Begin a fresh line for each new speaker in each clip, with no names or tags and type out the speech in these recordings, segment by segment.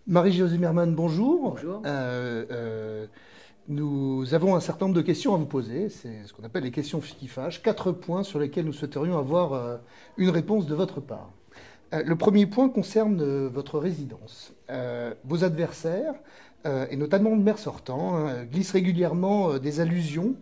Marie-Josée Merman, bonjour.
Bonjour.
Nous avons un certain nombre de questions à vous poser. C'est ce qu'on appelle les questions qui fâchent. 4 points sur lesquels nous souhaiterions avoir une réponse de votre part. Le premier point concerne votre résidence. Vos adversaires, et notamment le maire sortant, glissent régulièrement des allusions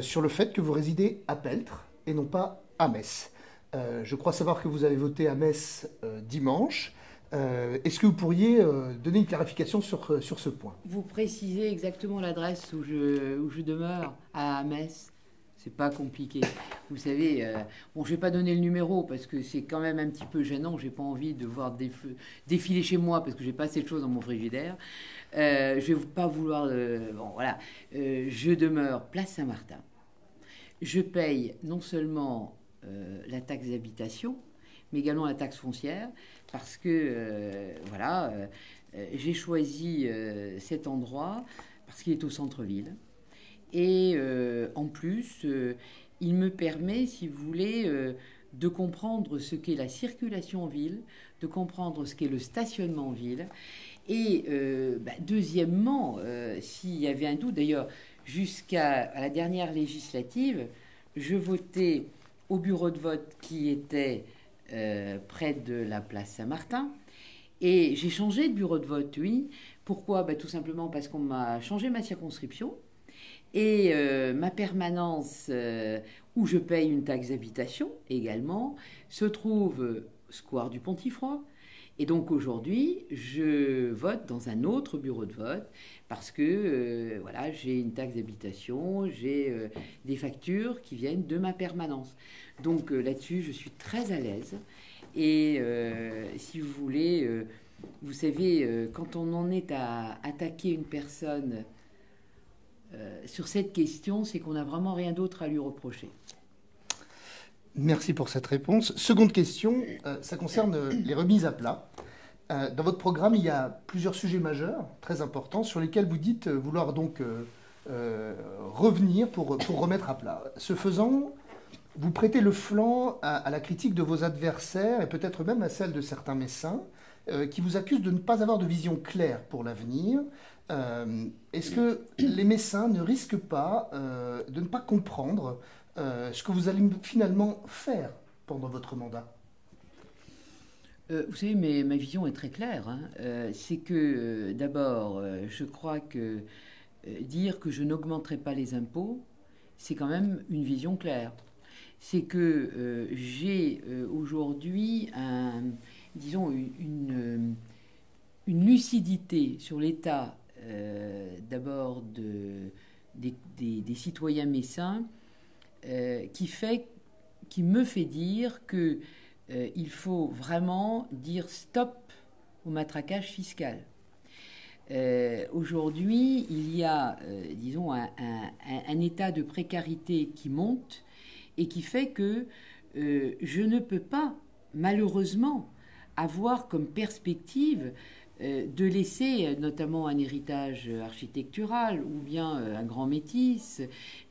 sur le fait que vous résidez à Peltre et non pas à Metz. Je crois savoir que vous avez voté à Metz dimanche. Est-ce que vous pourriez donner une clarification sur ce point?
Vous précisez exactement l'adresse où je demeure à Metz. C'est pas compliqué. Vous savez, bon, je vais pas donner le numéro parce que c'est quand même un petit peu gênant. J'ai pas envie de voir défiler chez moi parce que j'ai pas assez de choses dans mon frigidaire. Je vais pas vouloir. Bon, voilà. Je demeure place Saint-Martin. Je paye non seulement la taxe d'habitation, mais également la taxe foncière, parce que j'ai choisi cet endroit parce qu'il est au centre-ville. Et en plus, il me permet, si vous voulez, de comprendre ce qu'est la circulation en ville, de comprendre ce qu'est le stationnement en ville. Et deuxièmement, s'il y avait un doute, d'ailleurs, jusqu'à la dernière législative, je votais au bureau de vote qui était près de la place Saint-Martin. Et j'ai changé de bureau de vote, oui. Pourquoi? Tout simplement parce qu'on m'a changé ma circonscription. Et ma permanence, où je paye une taxe d'habitation également, se trouve square du Pontifroy. Et donc aujourd'hui, je vote dans un autre bureau de vote parce que j'ai une taxe d'habitation, j'ai des factures qui viennent de ma permanence. Donc là-dessus, je suis très à l'aise. Et si vous voulez, vous savez, quand on en est à attaquer une personne sur cette question, c'est qu'on n'a vraiment rien d'autre à lui reprocher.
Merci pour cette réponse. Seconde question, ça concerne les remises à plat. Dans votre programme, il y a plusieurs sujets majeurs, très importants, sur lesquels vous dites vouloir donc revenir pour remettre à plat. Ce faisant, vous prêtez le flanc à la critique de vos adversaires et peut-être même à celle de certains médecins qui vous accusent de ne pas avoir de vision claire pour l'avenir. Est-ce que les médecins ne risquent pas de ne pas comprendre ce que vous allez finalement faire pendant votre mandat?
Vous savez, mais ma vision est très claire, hein. C'est que d'abord, je crois que dire que je n'augmenterai pas les impôts, c'est quand même une vision claire. C'est que j'ai aujourd'hui disons une lucidité sur l'état d'abord des citoyens messins qui me fait dire que il faut vraiment dire stop au matraquage fiscal. Aujourd'hui, il y a, disons, un état de précarité qui monte et qui fait que je ne peux pas, malheureusement, avoir comme perspective de laisser notamment un héritage architectural ou bien un grand métis,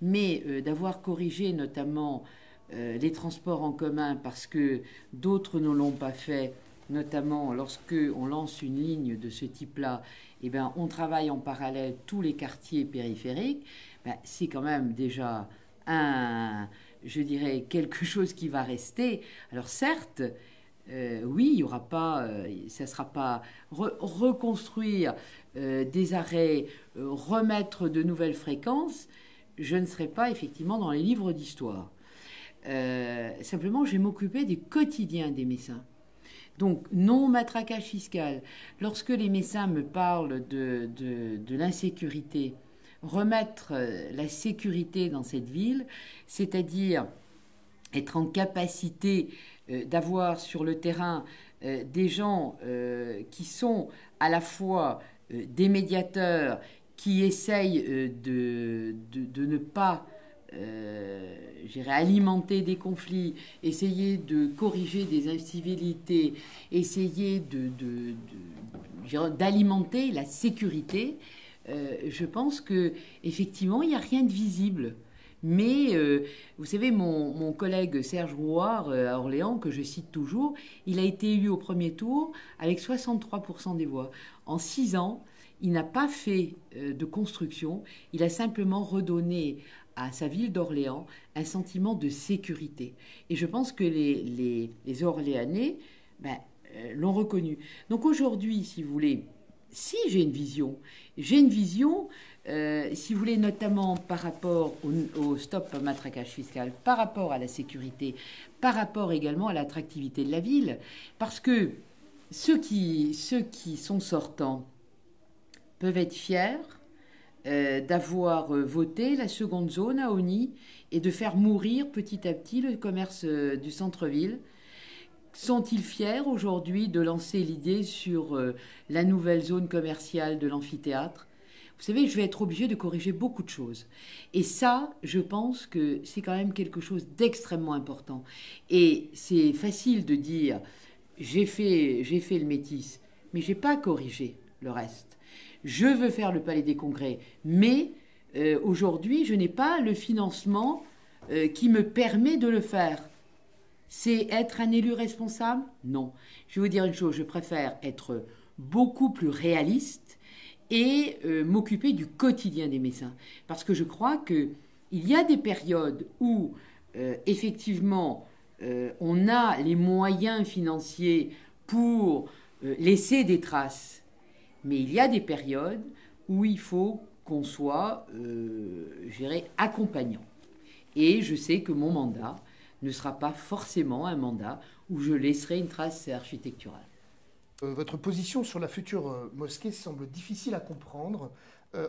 mais d'avoir corrigé notamment les transports en commun parce que d'autres ne l'ont pas fait, notamment lorsque on lance une ligne de ce type-là, eh bien, on travaille en parallèle tous les quartiers périphériques. C'est quand même déjà je dirais, quelque chose qui va rester. Alors certes, oui, il y aura pas, ça ne sera pas reconstruire des arrêts, remettre de nouvelles fréquences. Je ne serai pas effectivement dans les livres d'histoire. Simplement, je vais m'occuper des quotidiens des Messins. Donc, non matraquage fiscal. Lorsque les Messins me parlent de l'insécurité, remettre la sécurité dans cette ville, c'est-à-dire être en capacité d'avoir sur le terrain des gens qui sont à la fois des médiateurs qui essayent de ne pas alimenter des conflits, essayer de corriger des incivilités, essayer d'alimenter la sécurité. Je pense que effectivement il n'y a rien de visible. Mais vous savez, mon collègue Serge Rouard à Orléans, que je cite toujours, il a été élu au premier tour avec 63% des voix. En 6 ans, il n'a pas fait de construction, il a simplement redonné à sa ville d'Orléans un sentiment de sécurité. Et je pense que les Orléanais l'ont reconnu. Donc aujourd'hui, si vous voulez, si j'ai une vision, si vous voulez, notamment par rapport au stop matraquage fiscal, par rapport à la sécurité, par rapport également à l'attractivité de la ville, parce que ceux qui sont sortants peuvent être fiers d'avoir voté la seconde zone à Osny et de faire mourir petit à petit le commerce du centre-ville. Sont-ils fiers aujourd'hui de lancer l'idée sur la nouvelle zone commerciale de l'amphithéâtre ? Vous savez, je vais être obligée de corriger beaucoup de choses. Et ça, je pense que c'est quand même quelque chose d'extrêmement important. Et c'est facile de dire, j'ai fait le métis, mais je n'ai pas corrigé le reste. Je veux faire le Palais des Congrès, mais aujourd'hui, je n'ai pas le financement qui me permet de le faire. C'est être un élu responsable ? Non. Je vais vous dire une chose, je préfère être beaucoup plus réaliste et m'occuper du quotidien des Messins. Parce que je crois qu'il y a des périodes où, effectivement, on a les moyens financiers pour laisser des traces. Mais il y a des périodes où il faut qu'on soit, je dirais, accompagnant. Et je sais que mon mandat ne sera pas forcément un mandat où je laisserai une trace architecturale.
Votre position sur la future mosquée semble difficile à comprendre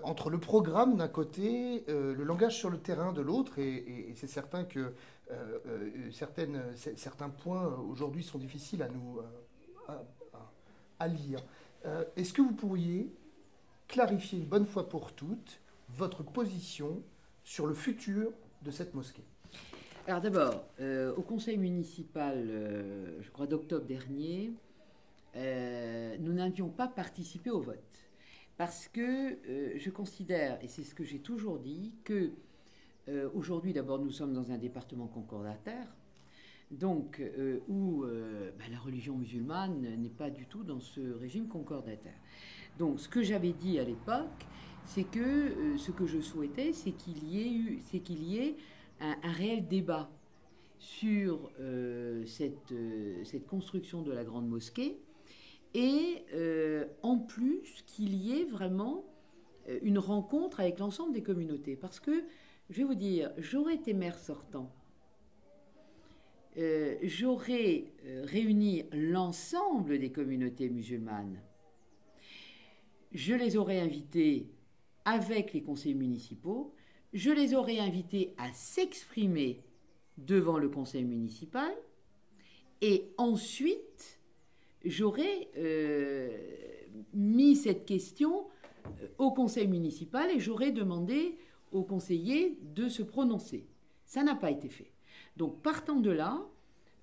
entre le programme d'un côté, le langage sur le terrain de l'autre, et c'est certain que certains points aujourd'hui sont difficiles à lire. Est-ce que vous pourriez clarifier une bonne fois pour toutes votre position sur le futur de cette mosquée ?
Alors d'abord, au conseil municipal, je crois d'octobre dernier, nous n'avions pas participé au vote. Parce que je considère, et c'est ce que j'ai toujours dit, que aujourd'hui d'abord nous sommes dans un département concordataire, donc où la religion musulmane n'est pas du tout dans ce régime concordataire. Donc ce que j'avais dit à l'époque, c'est que ce que je souhaitais, c'est qu'il y ait un réel débat sur cette construction de la grande mosquée et en plus qu'il y ait vraiment une rencontre avec l'ensemble des communautés. Parce que, je vais vous dire, j'aurais été maire sortant, j'aurais réuni l'ensemble des communautés musulmanes, je les aurais invités avec les conseillers municipaux, je les aurais invités à s'exprimer devant le conseil municipal et ensuite j'aurais mis cette question au conseil municipal et j'aurais demandé aux conseillers de se prononcer. Ça n'a pas été fait. Donc partant de là,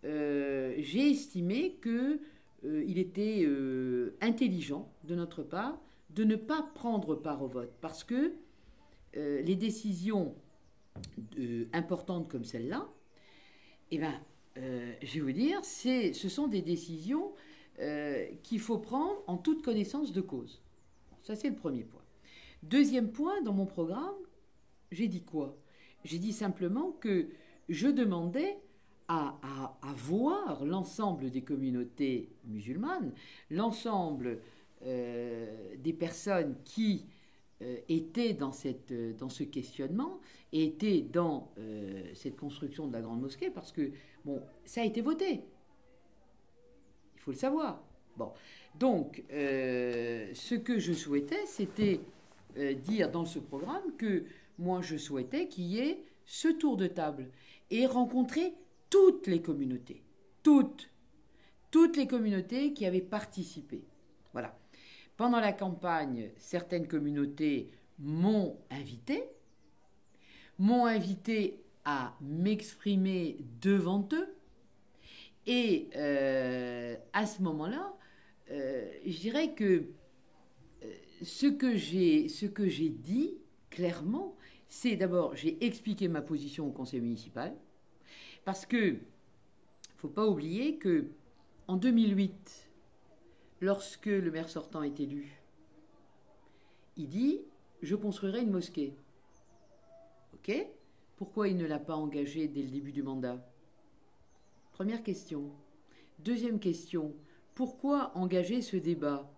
j'ai estimé qu'il était intelligent de notre part de ne pas prendre part au vote parce que les décisions importantes comme celle-là, je vais vous dire, ce sont des décisions qu'il faut prendre en toute connaissance de cause. Ça, c'est le premier point. Deuxième point, dans mon programme, j'ai dit quoi ? J'ai dit simplement que je demandais à voir l'ensemble des communautés musulmanes, l'ensemble des personnes qui étaient dans ce questionnement et étaient dans cette construction de la grande mosquée parce que, bon, ça a été voté. Il faut le savoir. Bon. Donc, ce que je souhaitais, c'était dire dans ce programme que moi, je souhaitais qu'il y ait ce tour de table et rencontrer toutes les communautés. Toutes les communautés qui avaient participé. Voilà. Pendant la campagne, certaines communautés m'ont invité à m'exprimer devant eux. Et à ce moment-là, je dirais que ce que j'ai dit clairement, c'est d'abord, j'ai expliqué ma position au conseil municipal, parce que il ne faut pas oublier que en 2008, lorsque le maire sortant est élu, il dit « je construirai une mosquée ». Ok ? Pourquoi il ne l'a pas engagé dès le début du mandat ? Première question. Deuxième question, pourquoi engager ce débat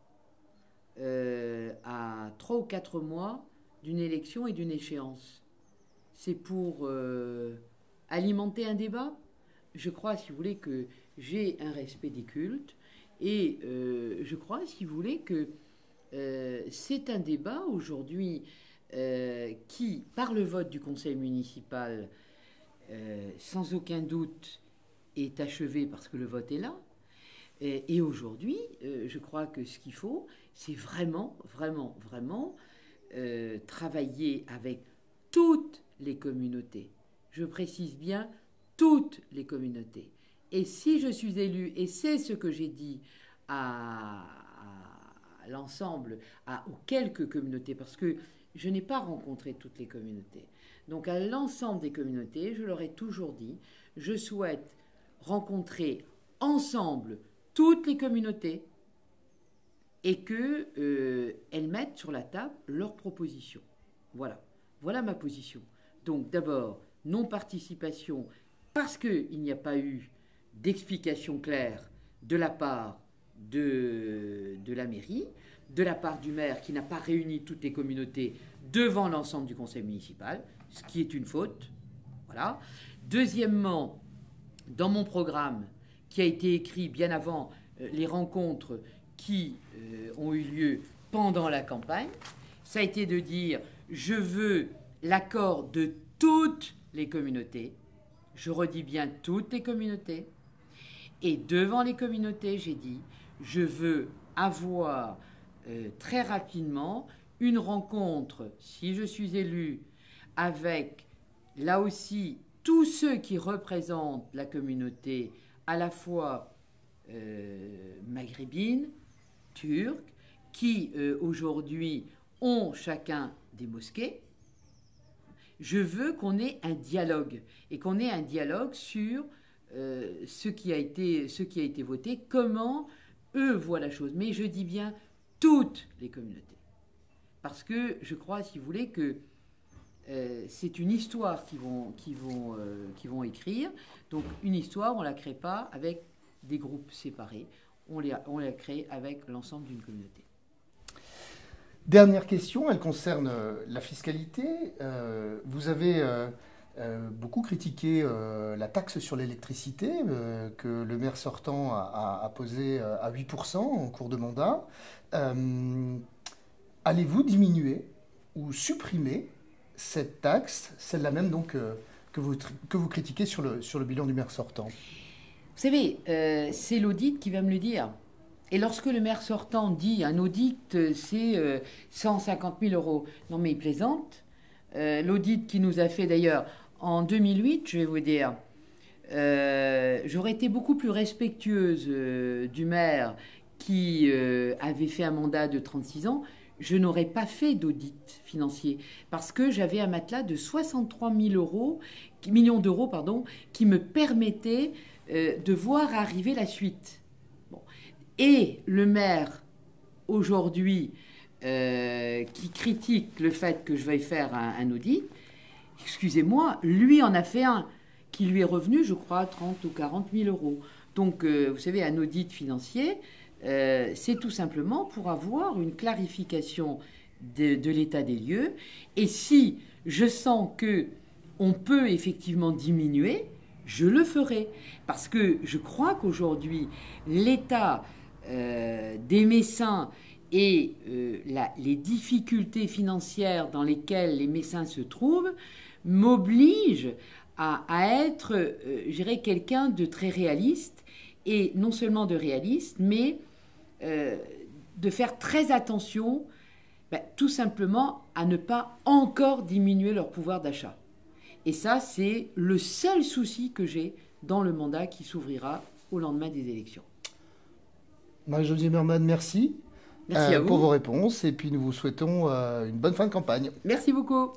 à 3 ou 4 mois d'une élection et d'une échéance? C'est pour alimenter un débat? Je crois, si vous voulez, que j'ai un respect des cultes et je crois, si vous voulez, que c'est un débat aujourd'hui qui, par le vote du conseil municipal, sans aucun doute, est achevé parce que le vote est là. Et aujourd'hui, je crois que ce qu'il faut, c'est vraiment travailler avec toutes les communautés. Je précise bien toutes les communautés. Et si je suis élue, et c'est ce que j'ai dit à l'ensemble, aux quelques communautés, parce que je n'ai pas rencontré toutes les communautés. Donc à l'ensemble des communautés, je leur ai toujours dit, je souhaite rencontrer ensemble toutes les communautés et qu'elles mettent sur la table leurs propositions. Voilà ma position. Donc d'abord, non-participation, parce qu'il n'y a pas eu d'explication claire de la part de la mairie, de la part du maire qui n'a pas réuni toutes les communautés devant l'ensemble du conseil municipal, ce qui est une faute. Voilà. Deuxièmement, dans mon programme, qui a été écrit bien avant les rencontres qui ont eu lieu pendant la campagne, ça a été de dire « je veux l'accord de toutes les communautés ». Je redis bien toutes les communautés. Et devant les communautés, j'ai dit « je veux avoir très rapidement une rencontre, si je suis élu, avec là aussi tous ceux qui représentent la communauté à la fois maghrébine, turque, qui aujourd'hui ont chacun des mosquées. Je veux qu'on ait un dialogue et qu'on ait un dialogue sur ce qui a été voté, comment eux voient la chose. Mais je dis bien toutes les communautés. Parce que je crois, si vous voulez, que c'est une histoire qu'ils vont écrire. Donc une histoire, on ne la crée pas avec des groupes séparés. On la crée avec l'ensemble d'une communauté.
Dernière question, elle concerne la fiscalité. Vous avez beaucoup critiqué la taxe sur l'électricité que le maire sortant a posée à 8% en cours de mandat. Allez-vous diminuer ou supprimer cette taxe, celle-là même donc que vous critiquez sur le bilan du maire sortant?
Vous savez, c'est l'audit qui va me le dire. Et lorsque le maire sortant dit un audit, c'est 150 000 euros. Non mais il plaisante. L'audit qui nous a fait d'ailleurs en 2008, je vais vous dire, j'aurais été beaucoup plus respectueuse du maire qui avait fait un mandat de 36 ans. Je n'aurais pas fait d'audit financier parce que j'avais un matelas de 63 millions d'euros qui me permettait de voir arriver la suite. Bon. Et le maire, aujourd'hui, qui critique le fait que je veuille faire un audit, excusez-moi, lui en a fait un qui lui est revenu, je crois, 30 ou 40 000 euros. Donc, vous savez, un audit financier, c'est tout simplement pour avoir une clarification de l'état des lieux. Et si je sens qu'on peut effectivement diminuer, je le ferai. Parce que je crois qu'aujourd'hui, l'état des Messins et les difficultés financières dans lesquelles les Messins se trouvent m'obligent à être, je dirais, quelqu'un de très réaliste. Et non seulement de réaliste, mais de faire très attention, tout simplement, à ne pas encore diminuer leur pouvoir d'achat. Et ça, c'est le seul souci que j'ai dans le mandat qui s'ouvrira au lendemain des élections.
Marie-Josée Merman, merci.
Merci à
pour
vous.
vos réponses. Et puis nous vous souhaitons une bonne fin de campagne.
Merci beaucoup.